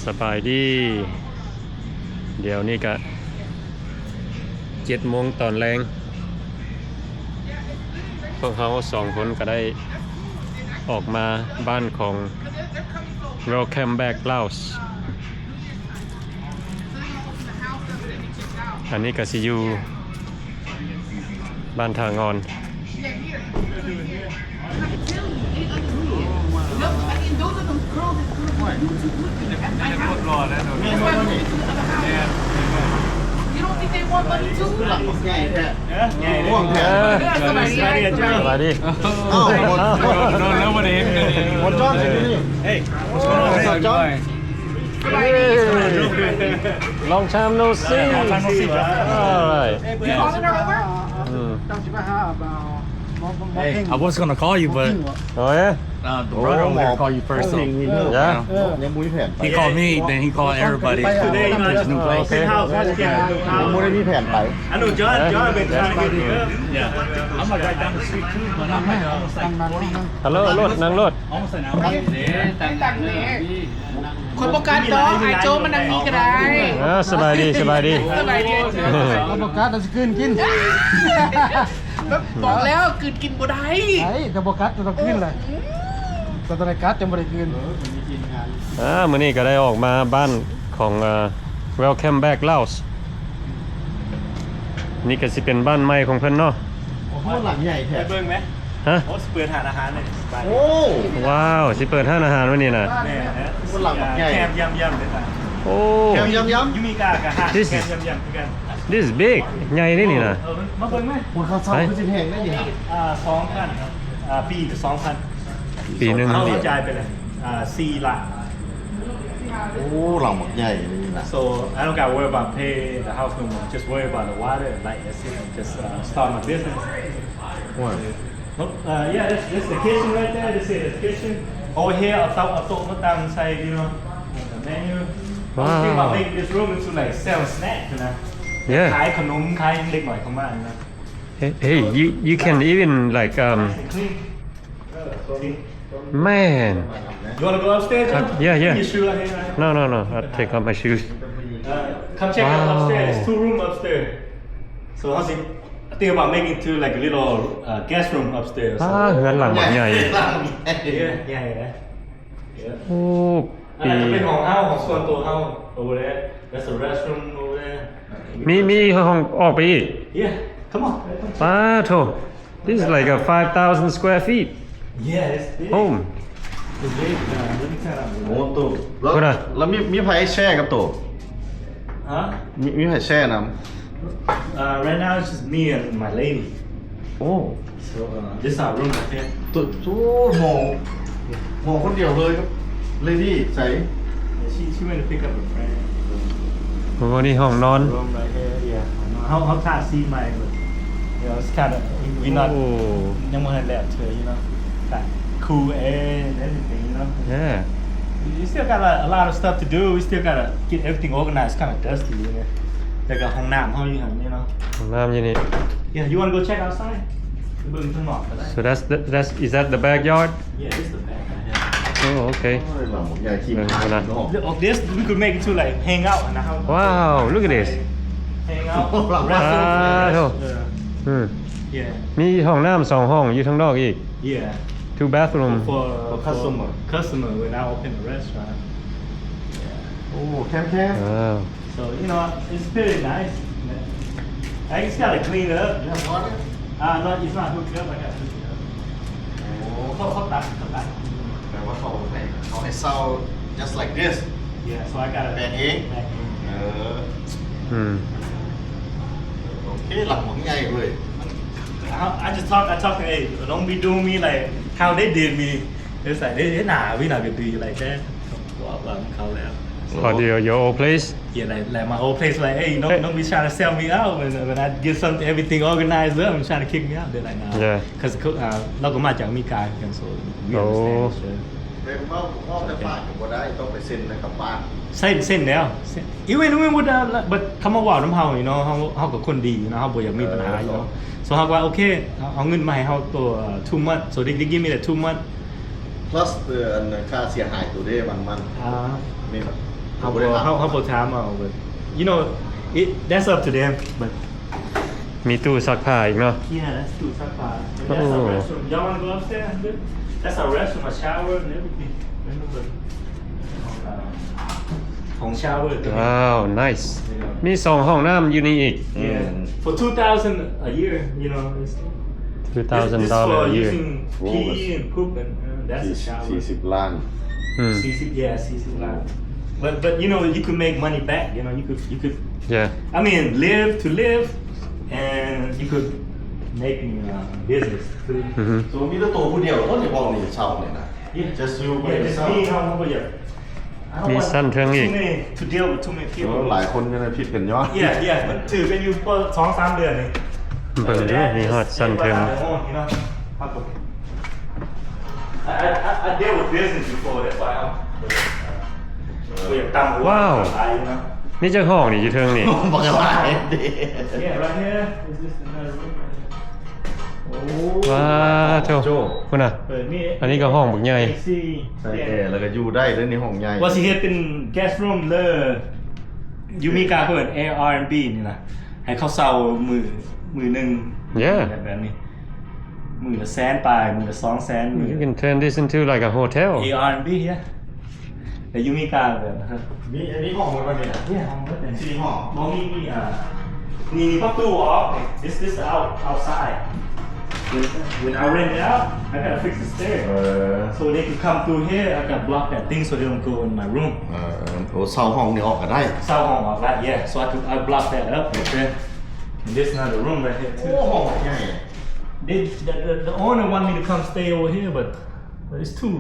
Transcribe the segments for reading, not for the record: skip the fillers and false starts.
สบายดีเดี๋ยวนี้ก็7 โมงตอนแรงพวกเขา2 คนก็ได้ออกมาบ้านของ Welcome-back Laos อันนี้ก็สิอยู่บ้านทางอนสบายดีLong time no see. All right. Hey, I was gonna call you, but Oh yeah. The brother over there called you first. So, Yeah. ยังมุ้ยแผนไป he called me, then he called everybody. Today, to his new place. Okay. ยังมุ้ยได้มีแผนไป I know John been trying to get me up. Yeah, I'm like right down the street too, but I'm like almost like ฮัลโหลรถนั่งรถ almost an hour. คนประกันเนาะไอโจมันนั่งนี่ก็ได้ สบายดีสบายดี สบายดี เอาประกาศเราจะขึ้นกิน บอกแล้วกินบ่ได้ ไอ้แต่ประกาศจะต้องขึ้นเลยแต่ตอนการ์ดจะไม่ได้ขึ้น มื้อนี้ก็ได้ออกมาบ้านของ Welcome Back Laos นี่ก็สิเป็นบ้านใหม่ของเพิ่นเนาะ โอ้โหหลังใหญ่แท้ ไปเบิ่งไหม ฮะ โอ้เปิดหาอาหารเลยไป โอ้ ว้าวสิเปิดร้านอาหารวันนี้น่ะ แม่นะ คนหลังใหญ่ แคมยำเลยป่ะ โอ้ แคมย้ำ ยูมีกากะหาแคมยำกัน This is big ใหญ่นี่นะ มาเบิ่งไหม คนเขาเศร้าคือสิแพงได้ยัง 2,000ครับปีกับ 2,000 ปีหนึง เขาจ่ายไปเลย4 ล้าน โอ้หลังใหญ่เลยนะ So I don't got to worry about pay the house no more. Just worry about the water, like that's it. Just start my business. โอ้ย Yeah, this the kitchen right there. This is the kitchen. Over here, I'll talk inside, you know, the menu. I was thinking about making this room into like sell snacks, you know. ขายขนมขายเล็กหน่อยเข้ามานะ Hey, you can even like clean. man. You want to go upstairs? Yeah. Your shoe right here, right? No. I'll take off my shoes. Come check out Wow. upstairs. There's 2 rooms upstairs. So I think about making it to like a little guest room upstairs. เฮือนหลังใหญ่ หลังใหญ่ Yeah. โอ้ อันนั้นเป็นของเฮ้าของส่วนตัวเฮ้า over there. That's the restroom over there. มีห้องออกไปอีก Yeah, come on. ป้าโถ This is like a 5,000 square feet Yeah, it's big. home. It's big. Let me tell you. โอ้ตู่แล้ว คนอะ แล้วมีไผแช่กับตู่ Huh? มีไผแช่น้ Right now it's just me and my lady. ำโอ้ So this is our room right here. ตู่หมอคนเดียวเลยครับเลดี้ใส่ She went to pick up a friend. โอ้นี่ห้องนอน Room right here. Yeah. How can't see my, but you know, it's kind of we not. โอ้ ยังไม่ทันแล้วเธอ you know, got cool air and everything, you know. Yeah. You still got a lot of stuff to do. We still gotta get everything organized. It's kind of dusty, you know. Like a ห้องน้ำ how you know. ห้องน้ำอยู่นี่ Yeah, you wanna go check outside? เบิ่งข้างนอกก็ได้ So is that the backyard? Yeah, this is the back right here. Oh, okay. โอ้ยหลังใหญ่ขี้ เออนะ Look, of this we could make it to like hang out in the house. Wow, look at this. Hang out. ป้าโถ Yeah. Yeah. มีห้องน้ำ2 ห้องอยู่ข้างนอกอีก Yeah. 2 bathroom For customer when I open the restaurant. โอ้แคม ว้าว So you know, it's pretty nice. I just gotta clean it up. No, it's not hooked up. I gotta hook it up. เขาตัด แต่ว่าเขาให้เศร้า just like this Yeah, so I gotta แบ่งเองเออ โอเคหลังใหญ่เลย I talk to hey, don't be doing me like how they did me. It's like they nah, we not gonna do you like that. Call out. Or your old place? Yeah, like my old place, like, hey, don't be trying to sell me out when I get something, everything organized up and trying to kick me out. They're like, nah. Yeah. Because เราก็มาจากอเมริกากัน so we understand. เป็นว่าแต่บ้านอยู่บ่ได้ต้องไปเซ็นในกับบ้าน เส้นแล้วeven with but คำว่าว่าวน้ำเฮาyou knowเฮากับคนดีyou knowเฮาบ่อยากมีปัญหาyou know so เฮาว่าโอเคเอาเงินมาให้เฮาตัว 2 months so they give me that 2 months plus ค่าเสียหายตัวเด้มันมีแบบ how about time but you know that's up to them but มีตู้ซักผ้าอีกเนาะ yeah that's too so far that's a restroom y'all want to go upstairs that's a restroom a shower and everything remember ของ shower ว้าว nice มี2ห้องน้ำอยู่นี่อีก yeah for 2,000 a year you know it's this $2,000 for a year using PE and poop and that's a shower 40 ล้าน 40 ล้าน but you know you could make money back you know you could yeah I mean live and you could make business too so มีแต่ตัวผู้เดียวก็สิบอกนี่เช่าเนี่ยนะ just you by yeah just yourself me how about you I don't มี want สั้นเทิงอีก too many to deal with too many ห people ลายคนก็เลยผิดกันยอด yeah มันถือกันอยู่ก็ 2-3 เดือนนี่ เบิ่งดูมีฮอดสั้นเทิง you know I deal with business before that's why I'm ก็อยากตั้ง ว้าว you know นี่จักห้องนี่อยู่เทิงนี่ บอกกันหลายเด้ yeah right here is this another room ว้าวโจคุณน่ะ เปิดนี่ อันนี้ก็ห้องบักใหญ่ AC ใส่แอร์แล้วก็อยู่ได้ด้วยในห้องใหญ่ ว่าสิเฮ็ดเป็น guest room เลยอยู่มีการเปิด R&B นี่นะให้เขาเซามือหนึง Yeah แบบนี้มือละแสนปลายมือละ200,000มือ You can turn this into like a hotel R&B เนี่ยแต่อยู่มีการแบบนะครับ นี่อันนี้ห้องมันว่าเนี่ย เนี่ยห้องก็เป็น 4ห้อง บ่มีนี่ประตูออก this outside when I rent it out I gotta fix the stairs so they can come through here I gotta block that thing so they don't go in my room โอ้เช่าห้องนี่ออกก็ได้ เศร้าห้องออกแล้ว yeah so I block that up okay and this another room right here โอ้ too ห้องใหญ่ the owner want me to come stay over here but it's too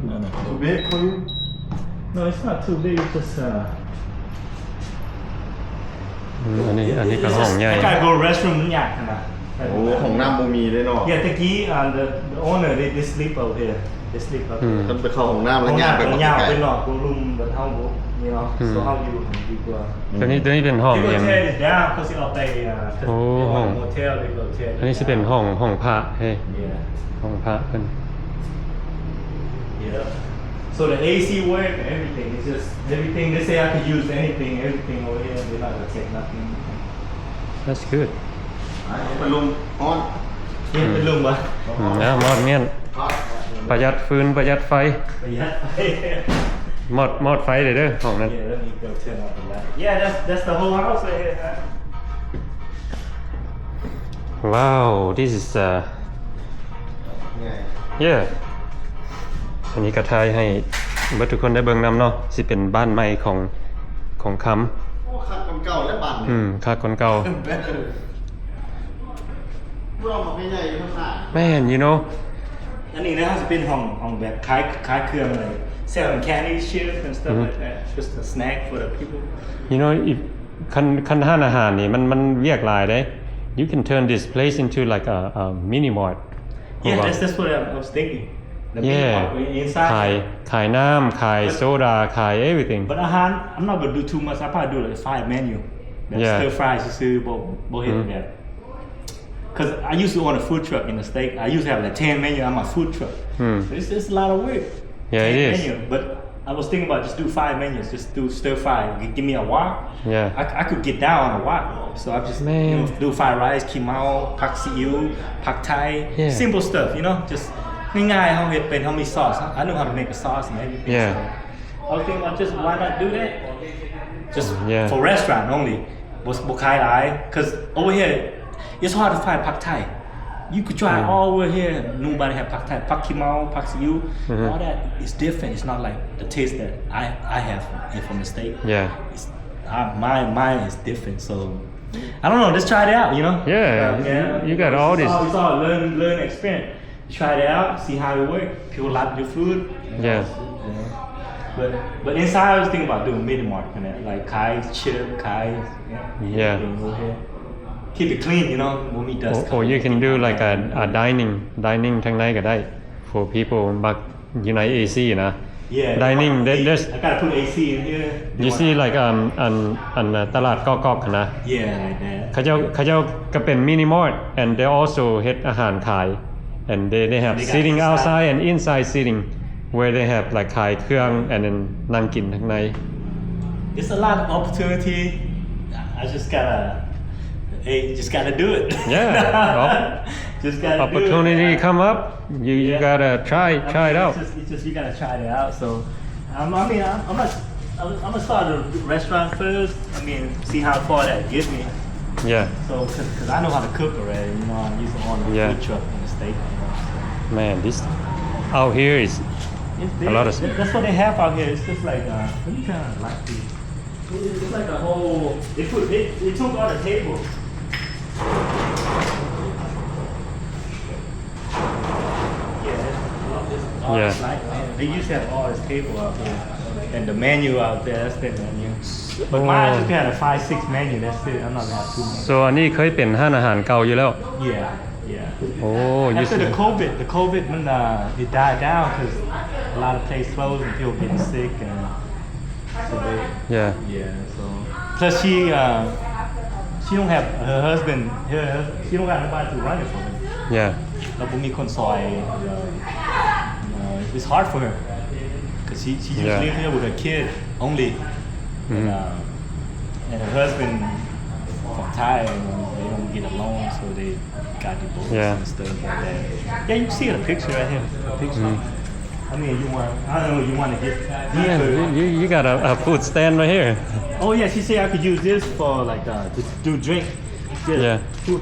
no too big for you no it's not too big it's just อันนี้ก็ห้องใหญ่ I gotta go restroom มันยากขนาด โอ้ห้องน้ำบ่มีเลยเนาะ yeah ตะกี้ the owner they sleep out here they sleep up ต้องไปเข้าห้องน้ำแล้วย่างไป มัน บ่ ยาว ไกล ไปหนอกรูมแบบเฮาบ่ you know so how you ดีกว่า ตัวนี้เป็นห้อง They ยัง go tear it down because it all they โอ้ห้อง hotel they go tear อันนี้สิเป็นห้องพระเฮ้ย yeah ห้องพระเพิ่น yeah so the AC work and everything it's just everything they say I could use everything over here they're not gonna take nothing That's good ไปลุงฮ้อน เนี่ยเป็นลุงปะ นะมอดเมียนประหยัดฟืนประหยัดไฟ ประหยัดไป มอดไฟเด้อห้องนั้น yeah let me go turn off the light yeah that's the whole house right here Wow this is yeah อันนี้ก็ทายให้เบิดทุกคนได้เบิ่งนำเนาะสิเป็นบ้านใหม่ของคำ โอ้คัดคนเก่าและบ้านนี่ ค่าคนเก่า พวกเราบอกใหญ่ๆอยู่ข้างหน้า Man you know อันนี้นะครับจะเป็นห้องแบบคล้ายเครื่องอะไร selling candy chips and stuff like that just a snack for the people you know if คันห้านอาหารนี่มันเวียกหลายได้ you can turn this place into like a mini mart yeah that's what I was thinking the yeah mini inside ขายน้ำขายโซดาขาย everything but อาหาร I'm not gonna do too much I probably do like 5 menu แบบ Yeah. stir fry ซื้อๆบ่เฮ็ดแบบ because I used to own a food truck in the States I used to have like 10 menu on my food truck it's just a lot of work Yeah, it 10 is. menu, but I was thinking about just do 5 menus just do stir fry give me a wok Yeah. I could get down on a wok so I just Man. you know, do fried rice kimao pak siu pak thai Yeah. simple stuff you know just ง่ายๆเฮาเฮ็ดเป็นเฮามีซอส I know how to make a sauce and everything Yeah. so I was thinking about just why not do that just Yeah. for restaurant only บ่ขายหลาย cuz over here it's hard to find pak thai you could try all over here nobody have pak thai pak kimao pak siu all that is different it's not like the taste that I have from the States yeah it's, mine is different so I don't know just try it out you know Yeah, you got all this. it's all learn experience try it out see how it work people like your food Yeah. but inside I was thinking about doing mini mart kind of like kai chip kai Yeah. everything over here. Keep it clean you know when we dust or you can do like a dining ทางในก็ได้ for people บักอยู่ใน AC นะ yeah dining there's I gotta put AC in here you see like อันตลาดกอกๆนะ yeah like that เขาเจ้าก็เป็น mini mart and they also เฮ็ดอาหารขาย and they have They got sitting inside. outside and inside sitting where they have like ขายเครื่อง and then นั่งกินข้างใน It's a lot of opportunity. I just gotta do it. Yeah. Just gotta Opportunity do it. come up, you gotta try it out. It's just you gotta try it out. So, I'm gonna start a restaurant first. I mean, see how far that gets me. Yeah, So, cause I know how to cook already. You know, I used to own a Yeah. food truck in the state. You know, so. man, this out here is It's A lot of That's what they have out here. It's just like let me kind of like this. It's like a whole. They took all the tables. All Yeah. this light, they used to have all this table out there, and the menu out there. That's the menu. But mine just had a 5-6 menu. That's it. I'm not gonna have too many. so อันนี้เคยเป็นร้านอาหารเก่าอยู่แล้ว Yeah. Oh, After the COVID, when it died down because a lot of places closed and people getting sick, and so they. yeah, So plus she don't have her husband. She don't got nobody to run it for her. yeah, แล้วบ่มีคนซอย it's hard for her because she used to Yeah. live here with her kid only, and her husband from Thai, they don't get along, so they got divorced Yeah. and stuff like that. Yeah, you can see the picture right here. The picture. I mean, I don't know, you want to get yeah. deeper. You got a food stand right here. Oh yeah, she said I could use this for like to do drink. Just Yeah.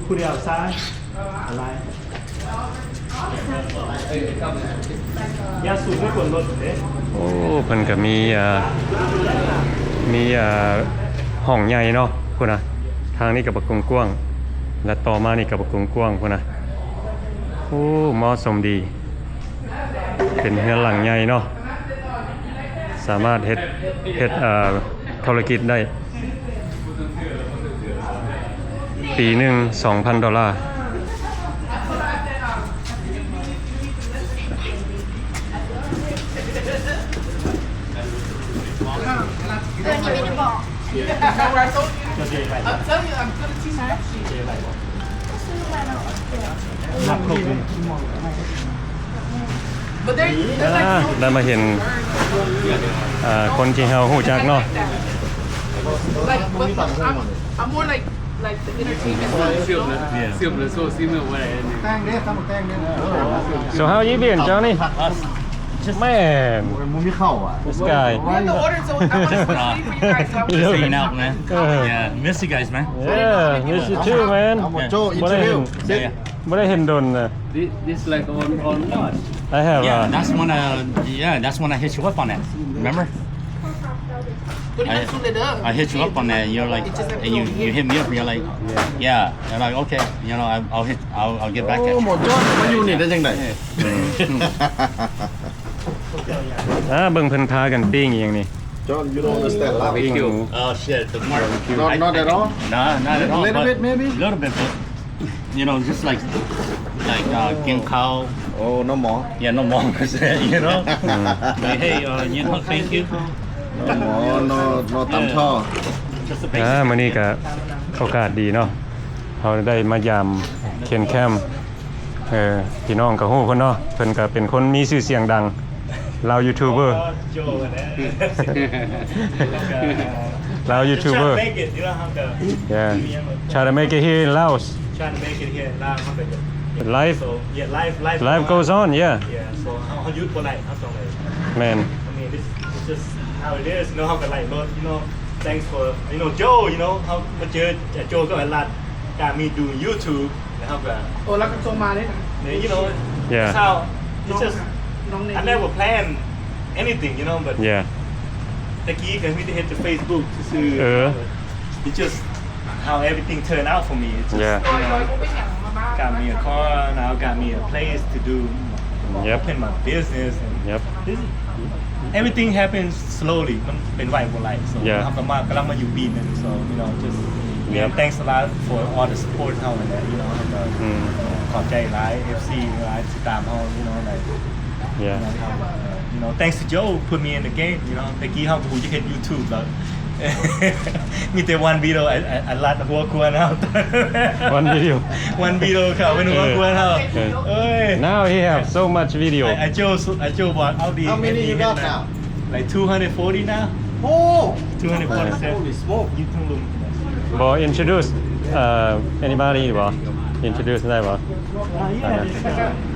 put it outside. Alive. Yeah, so we could look at it. โอ้เพิ่นก็มีห้องใหญ่เนาะพุ่นน่ะทางนี้ก็บักกว้างๆและต่อมานี่ก็บักกว้างๆพุ่นน่ะโอ้เหมาะสมดี เป็นเรือนหลังใหญ่เนาะสามารถเฮ็ดธุรกิจได้ ปีหนึง $2,000就这一块。 I'm telling you, I'm gonna teach you. 这一块。นักลงทุน But they're like so ได้มาเห็นคนที่เฮาฮู้จักเนาะ like but I'm more like the entertainment side. แต้งเด้อตั้งแต้งเด้อ So how you been, Johnny? Man, มึงไม่เข้าอ่ะ this guy. We have to order, so I want to put sleep for you guys. So I'm Yeah. just Hanging out, man. Uh. Yeah, miss you guys, man. Yeah, miss you too, man. เอาหมดโจ้อิน บ่ เทอ ได้ ร์วิ เห็ วน บ่ได้เห็นดนน่ะ This like on what? I have Yeah, that's when I hit you up on that. Remember? Put it it up. I hit you up on that, and you're like, and you hit me up, and you're like, yeah, and I'm like, okay, you know, I'll get back โอ้ at หม you. ดโจ้มาอยู่นี่ได้ยังไง เบิ่งเพิ่นพากันปิ้งอีหยังนี่ John you don't understand love ปิ้งหมู Oh shit, the mark. not at all Nah, not at all. Little but bit, maybe? Little bit, but you know, just like King Cow. oh no more Yeah, no more, you know. Like, hey, you know, thank you. no more no ตำท่อ Just a basic. มื้อนี้ก็โอกาสดีเนาะเฮาได้มายามเคนแคมป์พี่น้องก็ฮู้เพิ่นเนาะเพิ่นก็เป็นคนมีชื่อเสียงดังลาวยูทูบเบอร์ Joe and that. ลาวยูทูบเบอร์ Trying to make it, you know how to. Yeah try to make it here in Laos Trying to make it here now. How to. But life So yeah, life goes on yeah Yeah, so how you for like how long man I mean, it's just how it is. You know how to like, but you know, thanks for you know Joe. You know how much Joe got a lot got me doing YouTube and how to. โอ้แล้วก็โซมาเนี่ย You know, Yeah. that's how it's just. น้องเน I never planned anything, you know, but yeah ตะกี้กันไม่ได้เห็นจาก Facebook ซื่อ It's just how everything turned out for me. It's just, Yeah. you know, got me a car, now got me a place to do Yep. open my business and yep everything happens slowly มันเป็นไหวกว่าไหล so Yeah. ทำกันมากำลังมาอยู่ปีนึง so you know just Yep. thanks a lot for all the support เฮาand that you know ขอบใจหลาย FC หลายติดตามเฮา you know like yeah you know thanks to Joe put me in the game you know ตะกี้เฮาก็บ่อยากเฮ็ด YouTube แล้ว มีแต่วันวิดีโออันลัดหัวครัวเอา One video วันวิดีโอเขาเป็นหัวครัวเอาเอ้ย Now he have so much video ไอโจบอกเอาดี How many you got now? like 240 now Oh! 247 Holy smoke! ยูทูบลุง บอก introduce anybody บอก introduce ได้บอก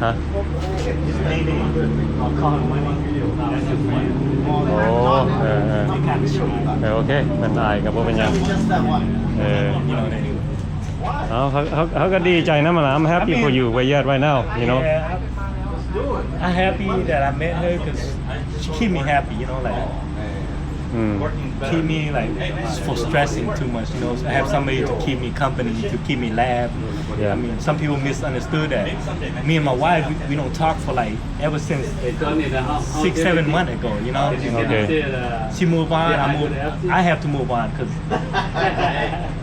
ฮะ โอ้โอเคมันอายกับว่าเป็นยัง Just that one. เขาก็ดีใจนะมันI'm happy for you where you at right now you know I'm happy that I met her because she keep me happy, you know, like keep me like for stressing too much, you know. I have somebody to keep me company, to keep me laugh. Yeah. I mean, some people misunderstood that. Me and my wife, we don't talk for like ever since 6-7 months ago, you know. Okay. She moved on, I have to move on because I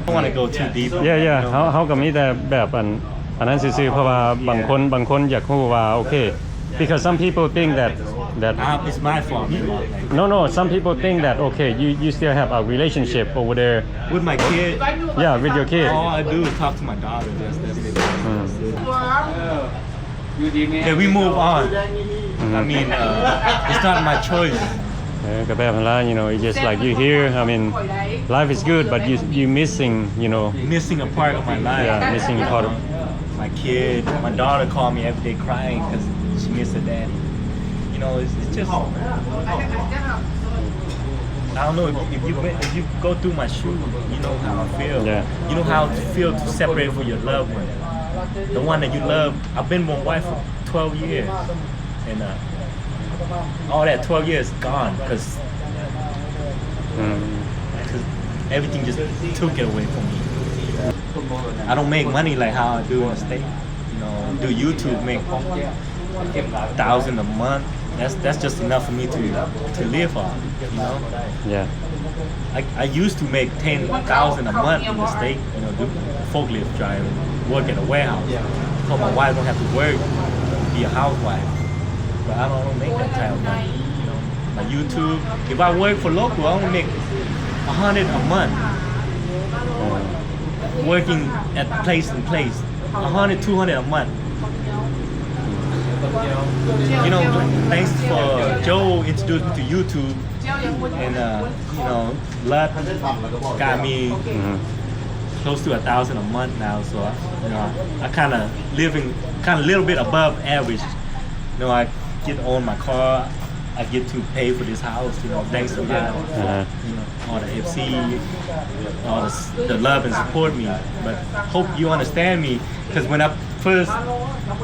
don't want to go too deep. yeah yeah you know. เขาก็มีแต่แบบอันนั้นซื่อๆเพราะว่าบางคนอยากรู้ว่าโอเค because some people think that It's my fault, you know, like, no some people think that okay you still have a relationship over there with my kid. yeah with your kid All I do is talk to my daughter. That's it. Yeah, we move on. I mean, it's not my choice. ก็แบบนั้นละ you know it's just like you here I mean life is good but you missing you know Missing a part of my life. yeah missing a part of My kid, my daughter called me every day crying because she missed her daddy. You know, it's just I don't know if you go through my shoes, you know how I feel. Yeah. You know how it feels to separate from your loved one, the one that you love. I've been with my wife for 12 years, and all that 12 years gone because everything just took it away from me. I don't make money like how I do in the States. You know, do YouTube, make $1,000 a month. That's just enough for me to live on. You know, yeah I used to make $10,000 a month in the States. You know, do forklift driving, work at a warehouse. So my wife don't have to work, be a housewife. But I don't make that type of money. You know, my YouTube. If I work for local, I only make $100 a month. Working at place and place, $100, $200 a month. You know, thanks for Joe introduced me to YouTube, and you know, Lud got me close to $1,000 a month now. So you know, I kind of living a little bit above average. You know, I get on my car. I get to pay for this house, you know, thanks to God. You know, all the FC, all the love and support me. But hope you understand me, because when I first,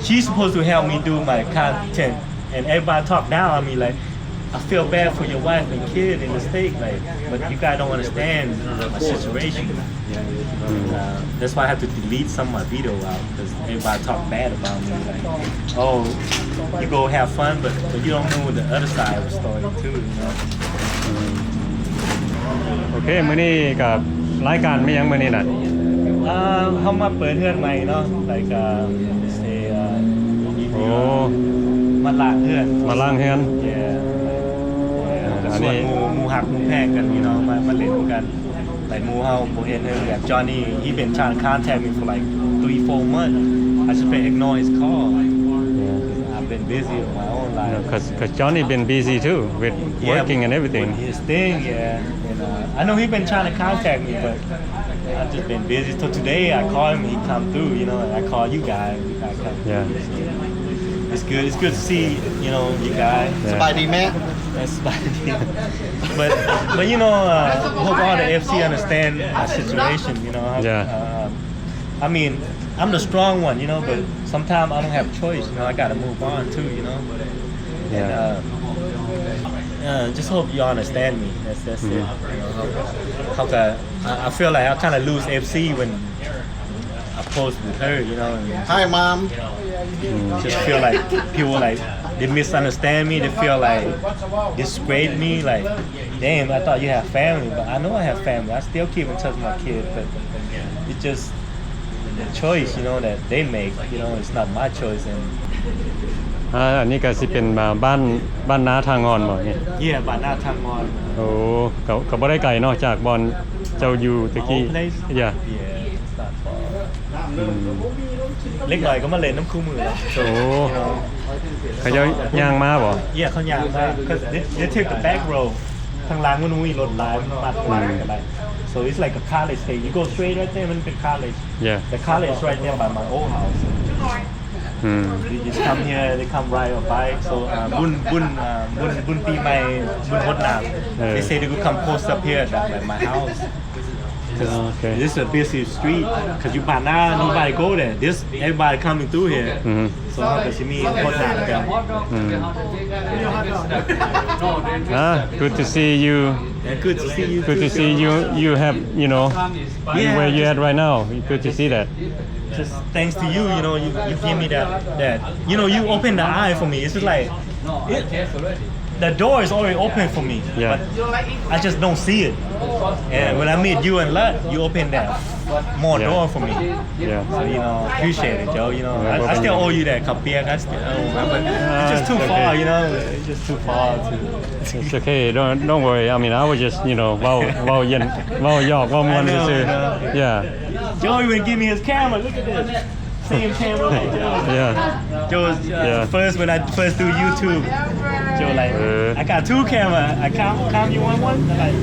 she's supposed to help me do my content, and everybody talk down on me like, I feel bad for your wife and kid in the States, like, but you guys don't understand my situation. That's why I have to delete some of my video out, because everybody talk bad about me, like, oh, you go have fun, but you don't know the other side of the story too, you know. โอเคมื้อนี้กับรายการไม่ยังมื้อนี้น่ะ เขามาเปิดเฮือนใหม่เนาะ like say โอ้ มาล้างเฮือน มาล้างเฮือน ส่วนหมูหักหมูแพงกันพี่น้องมาเล่นกันหลายหมูเฮาบ่เห็นแบบ Johnny he been trying to contact me for like 3-4 months I just been ignore his call I've been busy with my own life because Johnny been busy too with working and everything with his thing and I know he been trying to contact me but I've just been busy so today I call him he come through you know and I call you guys come It's good to see, you know, you guys. Spidey man. That's Spidey. but you know, hope all the FC understand my situation, you know. I mean, I'm the strong one, you know, but sometimes I don't have a choice, you know. I gotta move on too, you know. And just hope you understand me. That's it. You know, I feel like I kind of lose FC when I post with her, you know. Hi, mom. Just feel like people like they misunderstand me. They feel like disgrade me. Like, damn, I thought you had family, but I know I have family. I still keep in touch with my kids, but it's just the choice, you know, that they make. You know, it's not my choice, and อันนี้ก็สิเป็นบ้านนาทางงอนบ่นี่ Yeah บ้านหน้าทางงอน โอ้ก็บ่ได้ไกลเนาะจากบอนเจ้าอยู่ตะกี้ Old place? Yeah Yeah it's not far เล็กหน่อยก็มาเล่นน้ำคู่มือแล้ว โอ้เขาเจ้าย่างมาบ่ Yeah เขาอยากมา because they take the back road ทางหล่างมันมีรถหลายมันมาทางกันได้ so it's like a college thing you go straight right there มันเป็น college Yeah the college right near by my old house they just come here they come ride a bike so บุญปีใหม่บุญฮดน้ำ they say they could come post up here at my house Okay this is a busy street because you by now nobody go there this everybody coming through here so เขาก็สิมีคนหนากัน Good to see you and good to see you Good to see you have Yeah. where you at right now good to see that just thanks to you you give me that you open the eye for me it's just like the door is already open for me Yeah. but I just don't see it and when I meet you and Lut you open that more Yeah. door for me Yeah so appreciate it Joe I still owe you that kapiak I still but it's just too it's far okay. it's just too far to It's okay don't worry I mean I was just เว้าเย็นเว้าหยอกเว้าม่วนซื่อ I know. Yeah Joe even give me his camera look at this same camera like Joe Yeah Joe's Yeah. first when I first do YouTube Joe like I got 2 camera I count you want one like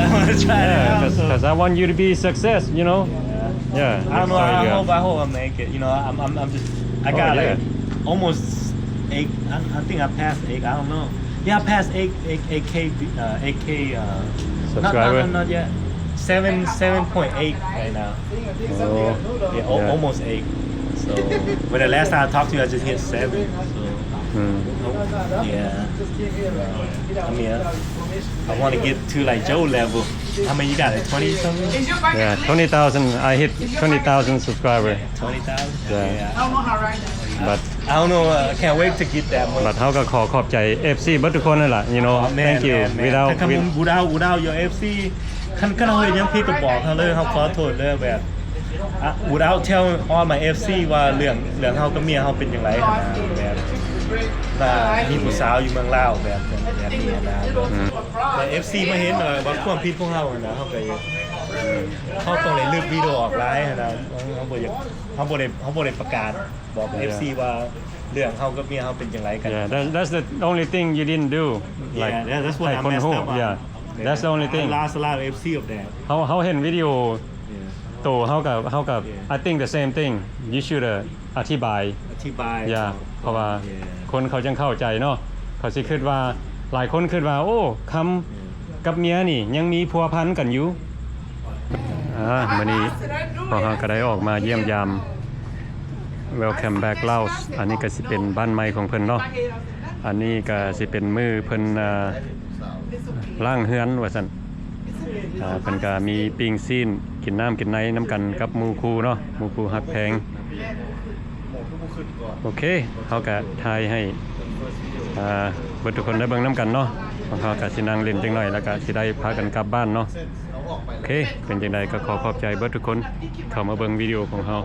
I want to try it Yeah out so because I want you to be success Yeah I don't know Sorry, I yeah. hope I make it I'm just I got yeah. like almost 8 I think I passed 8 I don't know yeah I passed 8k Subscriber? not yet 7.8 right now Oh yeah, almost 8 so when the last time I talked to you I just hit 7 so yeah I mean I want to get to like Joe level how many you got like 20 something Is your bike Yeah 20,000 I hit 20,000 subscriber 20,000 Yeah. I don't know how right now. but I don't know I can't wait to get that much เฮาก็ขอบใจ FC เบิดทุกคนนั่นล่ะ thank you without your FC คันเฮายังพี่ก็บอกเขาเลยเฮาขอโทษเลยแบบwithout tell all my FC ว่าเรื่องเฮากับเมียเฮาเป็นจังไดแบบมีผู้สาวอยู่เมืองลาวแบบนี้นะแต่ FC มาเห็นว่าความผิดของเฮานะเฮาก็เขาต้องได้ลึกวิดีโอออกไลน์นะเฮาบ่ได้ประกาศบอก FC ว่าเรื่องเฮากับเมียเฮาเป็นจังไดกัน Yeah that's the only thing you didn't do like yeah that's what I ให้คน messed รู้ up on Yeah that's the only thing I lost a lot of FC of that เฮาเห็นวิดีโอโตเฮากับ I think the same thing you should อธิบาย อธิบาย เพราะว่าคนเขาจังเข้าใจเนาะเขาสิคิดว่าหลายคนคิดว่าโอ้คำกับเมียนี่ยังมีพัวพันกันอยู่มื้อนี้พอเฮาก็ได้ออกมาเยี่ยมยาม Welcome back Laos อันนี้ก็สิเป็นบ้านใหม่ของเพิ่นเนาะอันนี้ก็สิเป็นมือเพิ่นล้างเฮือนว่าซั่นเพิ่นก็มีปิ้งซีนกินน้ำกินไหนน้ำกันกับหมู่คู่เนาะหมู่คู่ฮักแพงโอเคเฮาก็ทายให้เบิดทุกคนได้เบิ่งน้ำกันเนาะเฮาก็สินั่งเล่นจังหน่อยแล้วก็สิได้พากันกลับบ้านเนาะโอเคเป็นจังไดก็ขอบใจเบิดทุกคนเข้ามาเบิ่งวิดีโอของเฮา